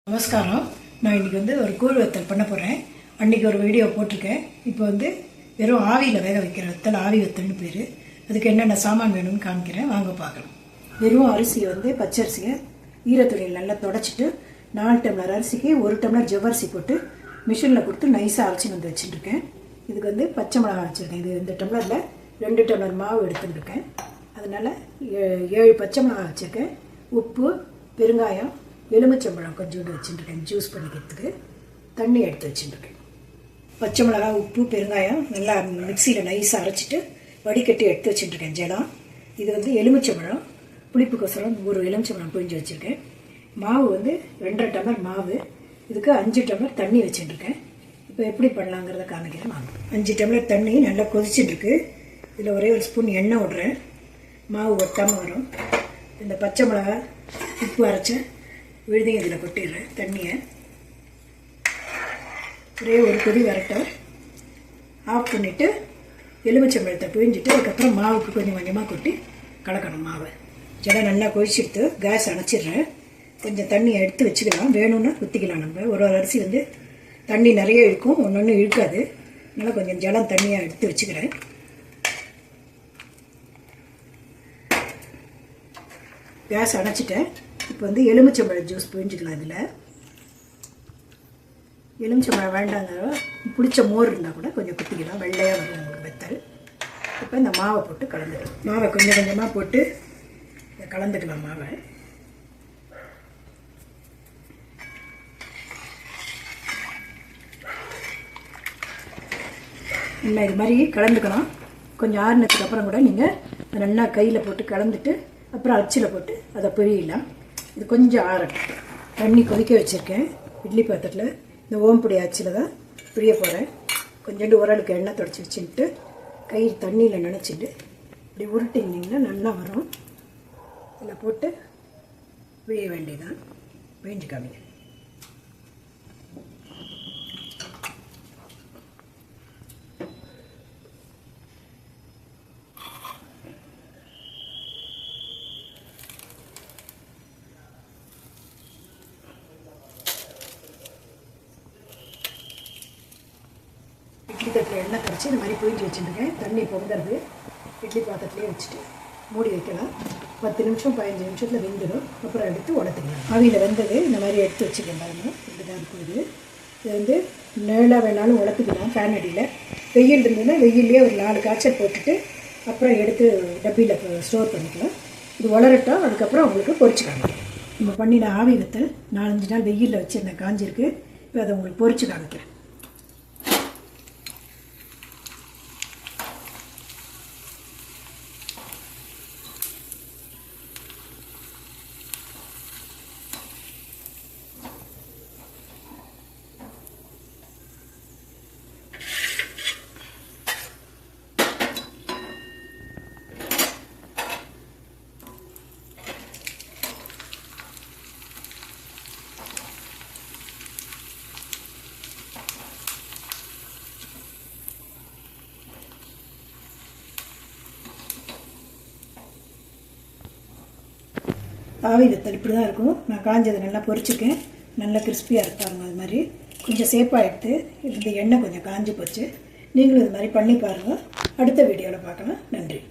நமஸ்காரம். நான் இன்றைக்கி ஒரு கூழ் வத்தல் பண்ண போகிறேன். அன்றைக்கி ஒரு வீடியோ போட்டிருக்கேன். இப்போ வெறும் ஆவியில் வேக வைக்கிற வத்தல், ஆவி வத்தல்னு பேர். அதுக்கு என்னென்ன சாமான் வேணும்னு காமிக்கிறேன், வாங்க பார்க்கலாம். வெறும் அரிசியை பச்சரிசியை ஈரத்துணியில் நல்லா தொடச்சிட்டு 4 டம்ளர் அரிசிக்கு 1 டம்ளர் ஜவ்வரிசி போட்டு மிஷினில் கொடுத்து நைஸாக அரைச்சி வச்சுட்டுருக்கேன். இதுக்கு பச்சை மிளகாய் வச்சுருக்கேன். இது இந்த டம்ளரில் 2 டம்ளர் மாவு எடுத்துட்டுருக்கேன். அதனால் 7 பச்சை மிளகாய் வச்சுருக்கேன். உப்பு, பெருங்காயம், எலுமிச்சம்பழம் கொஞ்சோண்டு வச்சுட்டுருக்கேன் ஜூஸ் பண்ணிக்கிறதுக்கு. தண்ணி எடுத்து வச்சுட்டுருக்கேன். பச்சை மிளகாய், உப்பு, பெருங்காயம் நல்லா மிக்சியில் நைஸாக அரைச்சிட்டு வடிகட்டி எடுத்து வச்சுட்டுருக்கேன் ஜலம். இது எலுமிச்சம்பழம், புளிப்புக்கோசரம் ஒரு எலுமிச்சம்பழம் புழிஞ்சு வச்சுருக்கேன். மாவு 2.5 டம்ளர் மாவு. இதுக்கு 5 டம்ளர் தண்ணி வச்சுட்டுருக்கேன். இப்போ எப்படி பண்ணலாங்கிறத காமிக்கிறேன் வாங்க. 5 டம்ளர் தண்ணி நல்லா கொதிச்சுட்டுருக்கு. இதில் ஒரே ஒரு ஸ்பூன் எண்ணெய் விட்றேன். மாவு ஒட்டாமல் வரும். இந்த பச்சை மிளகாய், உப்பு அரைச்ச விழுதையும் இதில் கொட்டிடுறேன். தண்ணியை ஒரே ஒரு கொதி வரட்டும். ஆஃப் பண்ணிவிட்டு எலுமிச்சம்பழத்தை பிழிஞ்சிட்டு அதுக்கப்புறம் மாவுக்கு கொஞ்சம் கொஞ்சமாக கொட்டி கலக்கணும் மாவை. ஜலம் நல்லா கொதிச்சுட்டு கேஸ் அணைச்சிடுறேன். கொஞ்சம் தண்ணியை எடுத்து வச்சுக்கலாம், வேணும்னா ஊற்றிக்கலாம். நம்ம ஒரு அரிசி தண்ணி நிறைய இழுக்கும், ஒன்று இழுக்காது. அதனால் கொஞ்சம் ஜலம் தண்ணியாக எடுத்து வச்சுக்கிறேன். கேஸ் அணைச்சிட்டேன். இப்போ எலுமிச்சம்பழம் ஜூஸ் புழிஞ்சிக்கலாம். இதில் எலுமிச்சம்பழம் வேண்டாங்க, பிடிச்ச மோர் இருந்தால் கூட கொஞ்சம் குத்திக்கலாம், வெள்ளையாக வரும் உங்களுக்கு வெத்தல். இப்போ இந்த மாவை போட்டு கலந்துக்கலாம். மாவை கொஞ்சம் கொஞ்சமாக போட்டு கலந்துக்கலாம். மாவை இன்னும் இது மாதிரி கலந்துக்கணும். கொஞ்சம் ஆறுனதுக்கு அப்புறம் கூட நீங்கள் நல்லா கையில் போட்டு கலந்துட்டு அப்புறம் அச்சில் போட்டு அதை பிழியலாம். இது கொஞ்சம் ஆறட்டும். தண்ணி கொதிக்க வச்சுருக்கேன் இட்லி பாத்திரத்தில். இந்த ஓம்புடி அச்சில் தான் பிழிய போகிறேன். கொஞ்சோண்டு உரலுக்கு எண்ணெய் தொடச்சி வச்சுட்டு கை தண்ணியில் நினச்சிட்டு இப்படி உருட்டிங்கன்னா நல்லா வரும். இதில் போட்டு பிழிய வேண்டியதான். பிழிஞ்சு காமிங்க. இட்லி தட்டில் எண்ணெய் கரைச்சி இந்த மாதிரி புழிஞ்சு வச்சுருக்கேன். தண்ணி பொங்குறது இட்லி பாத்திரத்துலேயே வச்சுட்டு மூடி வைக்கலாம். 10 நிமிஷம் 15 நிமிஷத்தில் வெந்துடும். அப்புறம் எடுத்து உடத்துக்கலாம். ஆவியில் வெந்தது இந்த மாதிரி எடுத்து வச்சுக்கேன் பாருங்க. இப்படி தான் இருக்கும். இது நேராக வேணாலும் உடத்துக்கலாம். ஃபேன் அடியில் வெயில் இருந்ததுன்னா வெயிலே ஒரு 4 காய்ச்சல் போட்டுட்டு அப்புறம் எடுத்து டப்பியில் ஸ்டோர் பண்ணிக்கலாம். இது வளரட்டும். அதுக்கப்புறம் உங்களுக்கு பொரிச்சுக்காங்க. நம்ம பண்ணின ஆவி வத்தல் 4-5 நாள் வெயிலில் வச்சுருந்தேன், காஞ்சிருக்கு. இப்போ அதை உங்களுக்கு பொரிச்சு காமிக்கிறேன். ஆவி வத்தல் இப்படி தான் இருக்கும். நான் காஞ்சதை நல்லா பொரிச்சுக்கேன். நல்லா கிறிஸ்பியாக இருப்பாருங்க. அது மாதிரி கொஞ்சம் சேப்பாக எடுத்து இந்த எண்ணெய் கொஞ்சம் காஞ்சி போச்சு. நீங்களும் இது மாதிரி பண்ணி பாருங்கள். அடுத்த வீடியோவில் பார்க்கலாம். நன்றி.